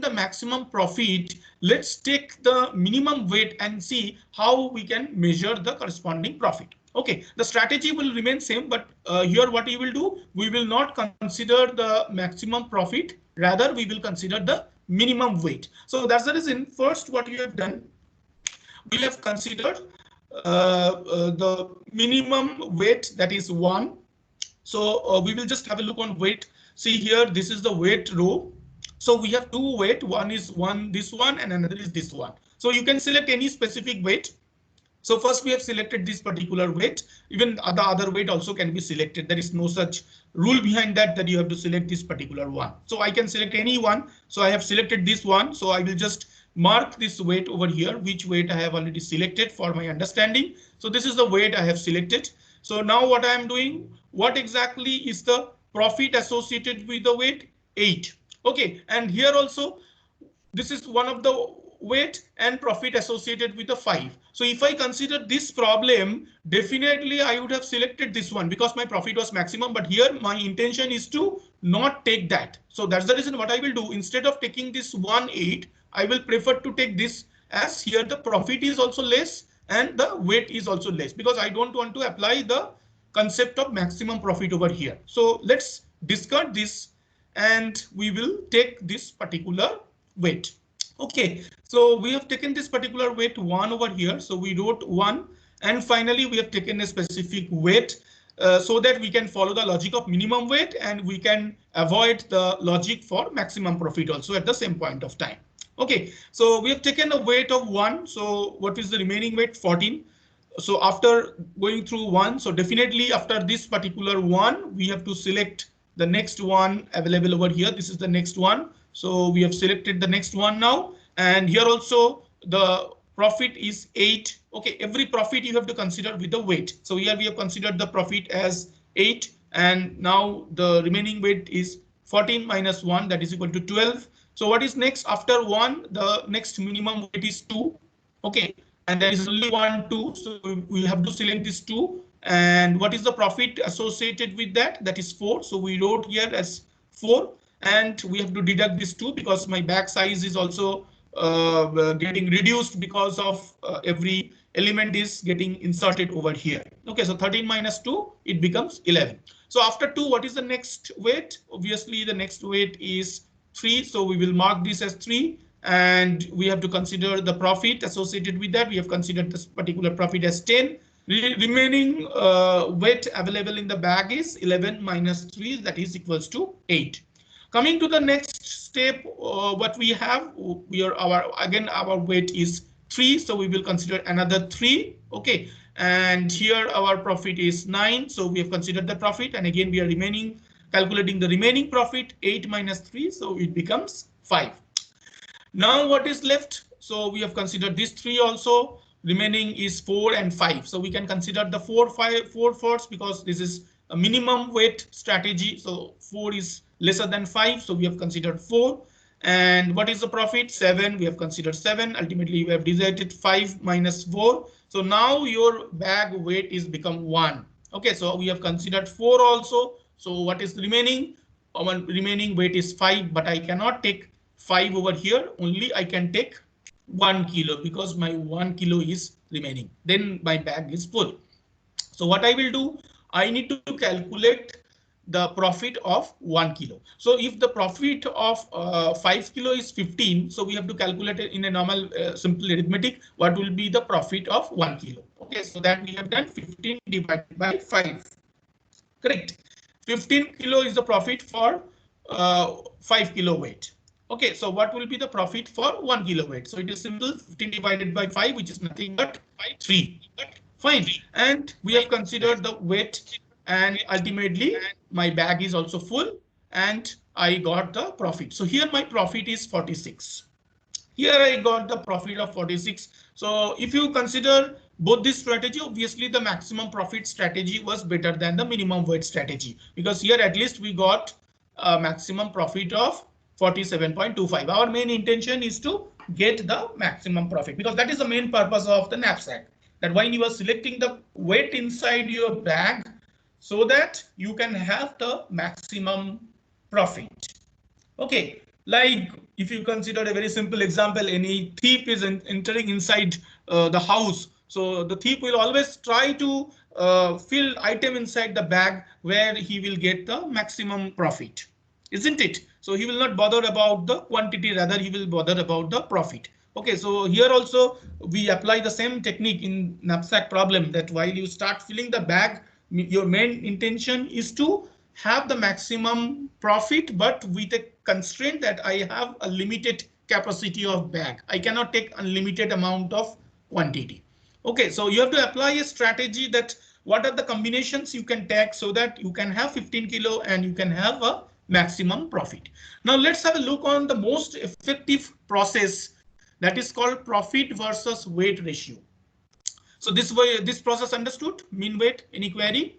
the maximum profit, let's take the minimum weight and see how we can measure the corresponding profit. Okay, the strategy will remain same, but here what we will do, we will not consider the maximum profit, rather we will consider the minimum weight. So that's the reason first what we have done, we have considered the minimum weight, that is 1. So we will just have a look on weight. See here, this is the weight row. So we have two weight, one is this one and another is this one. So you can select any specific weight. So first we have selected this particular weight. Even the other weight also can be selected. There is no such rule behind that you have to select this particular one. So I can select any one. So I have selected this one. So I will just mark this weight over here, which weight I have already selected for my understanding. So this is the weight I have selected. So now what I am doing, what exactly is the profit associated with the weight? 8. Okay, and here also this is one of the weight and profit associated with the 5. So if I consider this problem, definitely I would have selected this one because my profit was maximum, but here my intention is to not take that. So that's the reason what I will do, instead of taking this 1/8, I will prefer to take this, as here the profit is also less and the weight is also less, because I don't want to apply the concept of maximum profit over here. So let's discard this and we will take this particular weight. Okay, so we have taken this particular weight 1 over here. So we wrote 1, and finally we have taken a specific weight so that we can follow the logic of minimum weight and we can avoid the logic for maximum profit also at the same point of time. Okay, so we have taken a weight of 1. So what is the remaining weight? 14. So after going through 1, so definitely after this particular 1, we have to select the next one available over here. This is the next one. So we have selected the next one now, and here also the profit is 8. Okay, every profit you have to consider with the weight. So here we have considered the profit as 8, and now the remaining weight is 14 minus 1, that is equal to 12. So what is next after 1? The next minimum weight is 2. Okay, and there is only 1, 2. So we have to select this 2. And what is the profit associated with that? That is 4. So we wrote here as 4. And we have to deduct this 2 because my bag size is also getting reduced because of every element is getting inserted over here. Okay, so 13 minus 2, it becomes 11. So after 2, what is the next weight? Obviously, the next weight is 3. So we will mark this as 3. And we have to consider the profit associated with that. We have considered this particular profit as 10. Remaining weight available in the bag is 11 minus 3, that is equals to 8. Coming to the next step, what we have, our weight is 3, so we will consider another 3. Okay, and here our profit is 9, so we have considered the profit, and again we are calculating the remaining profit, 8 minus 3, so it becomes 5. Now what is left? So we have considered this 3 also. Remaining is 4 and 5, so we can consider the 4 first because this is a minimum weight strategy. So 4 is lesser than 5, so we have considered 4. And what is the profit? 7. We have considered 7. Ultimately, we have decided 5 minus 4. So now your bag weight is become 1. Okay, so we have considered 4 also. So what is remaining? Our remaining weight is 5, but I cannot take 5 over here. Only I can take 1 kilo because my 1 kilo is remaining. Then my bag is full. So what I will do, I need to calculate the profit of 1 kilo. So if the profit of 5 kilo is 15, so we have to calculate it in a normal simple arithmetic. What will be the profit of 1 kilo? Okay, so that we have done 15 divided by 5. Correct. 15 kilo is the profit for 5 kilo weight. Okay, so what will be the profit for 1 kilo weight? So it is simple, 15 divided by 5, which is nothing but 3. Fine. And we have considered the weight, and ultimately my bag is also full and I got the profit. So here my profit is 46. Here I got the profit of 46. So if you consider both this strategy, obviously the maximum profit strategy was better than the minimum weight strategy, because here at least we got a maximum profit of 47.25. Our main intention is to get the maximum profit, because that is the main purpose of the knapsack, that when you are selecting the weight inside your bag, so that you can have the maximum profit. Okay, like if you consider a very simple example, any thief is entering inside the house. So the thief will always try to fill item inside the bag where he will get the maximum profit, isn't it? So he will not bother about the quantity, rather he will bother about the profit. Okay, so here also we apply the same technique in knapsack problem, that while you start filling the bag, your main intention is to have the maximum profit, but with a constraint that I have a limited capacity of bag. I cannot take unlimited amount of quantity. Okay, so you have to apply a strategy that what are the combinations you can take so that you can have 15 kilo and you can have a maximum profit. Now let's have a look on the most effective process, that is called profit versus weight ratio. So this process understood? Mean weight, any query?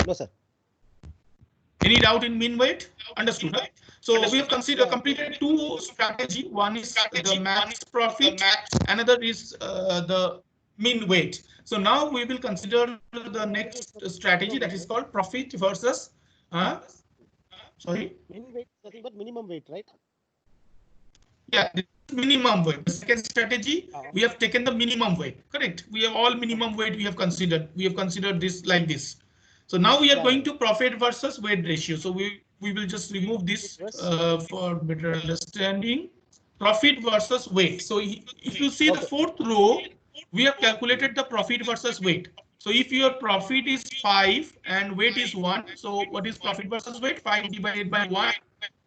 No, sir. Any doubt in mean weight? Understood, right? So we have completed two strategy. One is the max profit, another is the mean weight. So now we will consider the next strategy, that is called profit versus sorry? Mean weight, nothing but minimum weight, right? Yeah, this is minimum weight. The second strategy, we have taken the minimum weight, correct? We have all minimum weight we have considered. We have considered this like this. So now we are going to profit versus weight ratio. So we will just remove this for better understanding. Profit versus weight. So if you see the fourth row, we have calculated the profit versus weight. So if your profit is 5 and weight is 1, so what is profit versus weight? 5 divided by 1,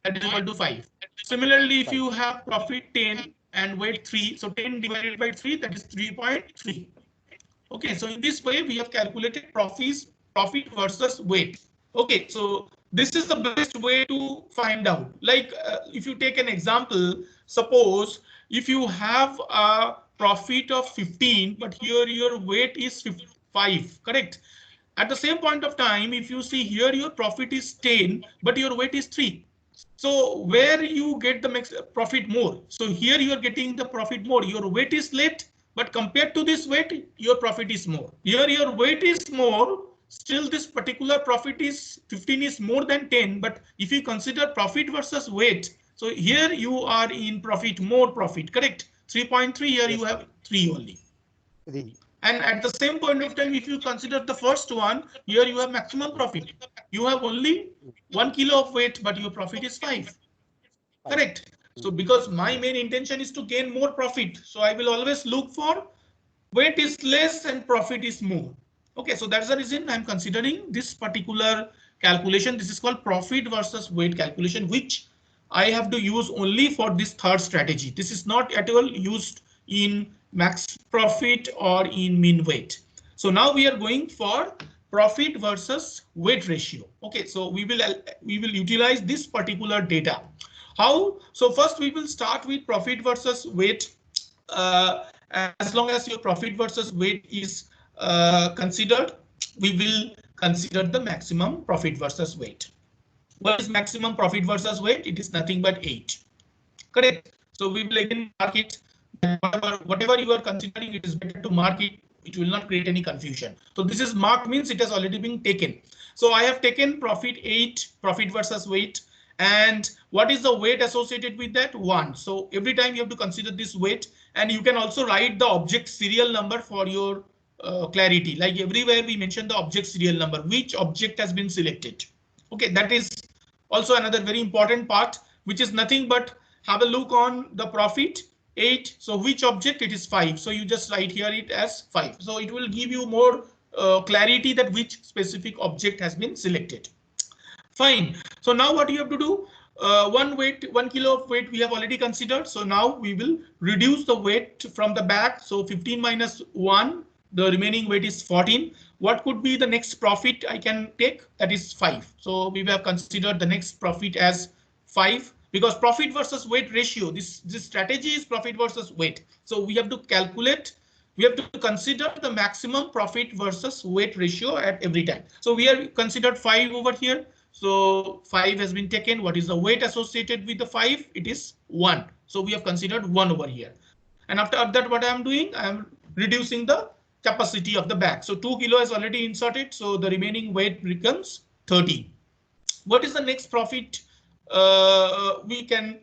that is equal to 5. Similarly, if you have profit 10 and weight 3, so 10 divided by 3, that is 3.3. Okay, so in this way we have calculated profit versus weight. Okay, so this is the best way to find out. Like if you take an example, suppose if you have a profit of 15, but here your weight is 5, correct? At the same point of time, if you see here your profit is 10, but your weight is 3. So where you get the profit more? So here you are getting the profit more. Your weight is less, but compared to this weight, your profit is more. Here your weight is more. Still this particular profit is 15 is more than 10. But if you consider profit versus weight, so here you are in profit, more profit, correct? 3.3, here you have 3 only. 3. And at the same point of time, if you consider the first one, here you have maximum profit. You have only 1 kilo of weight, but your profit is 5. Correct. So because my main intention is to gain more profit, so I will always look for weight is less and profit is more. Okay, so that's the reason I'm considering this particular calculation. This is called profit versus weight calculation, which I have to use only for this third strategy. This is not at all used in max profit or in mean weight. So now we are going for profit versus weight ratio. Okay, so we will utilize this particular data. How? So first we will start with profit versus weight. As long as your profit versus weight is considered, we will consider the maximum profit versus weight. What is maximum profit versus weight? It is nothing but 8. Correct. So we will again mark it. Whatever you are considering, it is better to mark it. It will not create any confusion. So this is marked means it has already been taken. So I have taken profit 8, profit versus weight. And what is the weight associated with that? 1. So every time you have to consider this weight, and you can also write the object serial number for your clarity. Like everywhere we mention the object serial number, which object has been selected. Okay, that is also another very important part, which is nothing but have a look on the profit 8. So which object? It is 5. So you just write here it as 5. So it will give you more clarity that which specific object has been selected. Fine. So now what you have to do? 1 kilo of weight we have already considered. So now we will reduce the weight from the back. So 15 minus 1, the remaining weight is 14. What could be the next profit I can take? That is 5. So we have considered the next profit as 5, because profit versus weight ratio, this strategy is profit versus weight. So we have to calculate, we have to consider the maximum profit versus weight ratio at every time. So we have considered 5 over here. So 5 has been taken. What is the weight associated with the 5? It is 1. So we have considered 1 over here. And after that, what I am doing? I am reducing the capacity of the bag. So 2 kilo is already inserted. So the remaining weight becomes 30. What is the next profit we can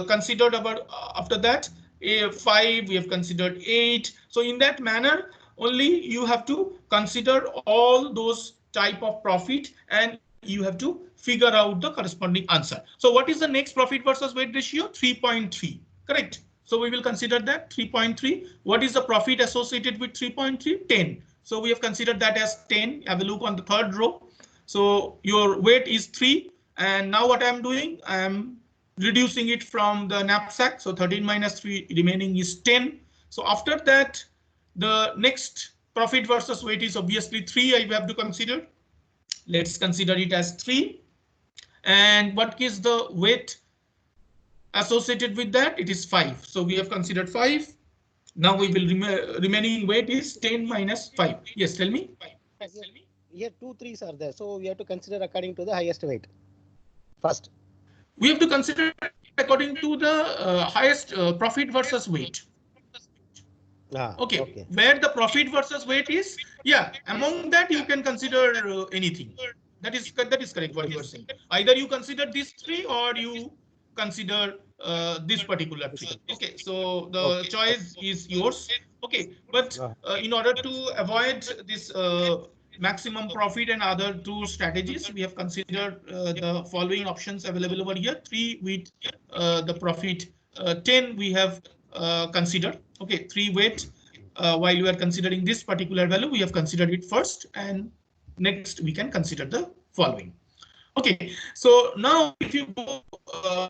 consider about after that? 5, we have considered 8. So in that manner, only you have to consider all those type of profit and you have to figure out the corresponding answer. So what is the next profit versus weight ratio? 3.3, correct? So we will consider that 3.3. What is the profit associated with 3.3? 10. So we have considered that as 10. Have a look on the third row. So your weight is 3. And now what I'm doing, I'm reducing it from the knapsack. So 13 minus 3 remaining is 10. So after that, the next profit versus weight is obviously 3. I have to consider. Let's consider it as 3. And what is the weight associated with that? It is 5. So we have considered 5. Now we will remaining weight is 10 minus 5. Yes, tell me. Here 2 3s are there, so we have to consider according to the highest weight first. We have to consider according to the highest profit versus weight. Okay, where the profit versus weight is, yeah, among that you can consider anything. That is correct what you are saying. Either you consider these 3 or you consider this particular 3. Okay, so the choice is yours. Okay, but in order to avoid this maximum profit and other 2 strategies, we have considered the following options available over here. 3 with the profit 10 we have considered. Okay, 3 weight. While you are considering this particular value, we have considered it first, and next we can consider the following. Okay, so now if you go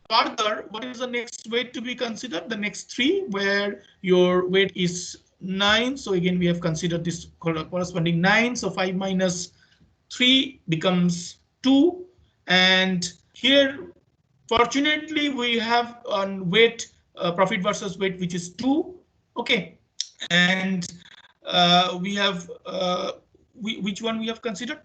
further, what is the next weight to be considered? The next 3, where your weight is 9. So again, we have considered this corresponding 9. So 5 minus 3 becomes 2. And here, fortunately, we have on weight, profit versus weight, which is 2. Okay. And we have which one we have considered?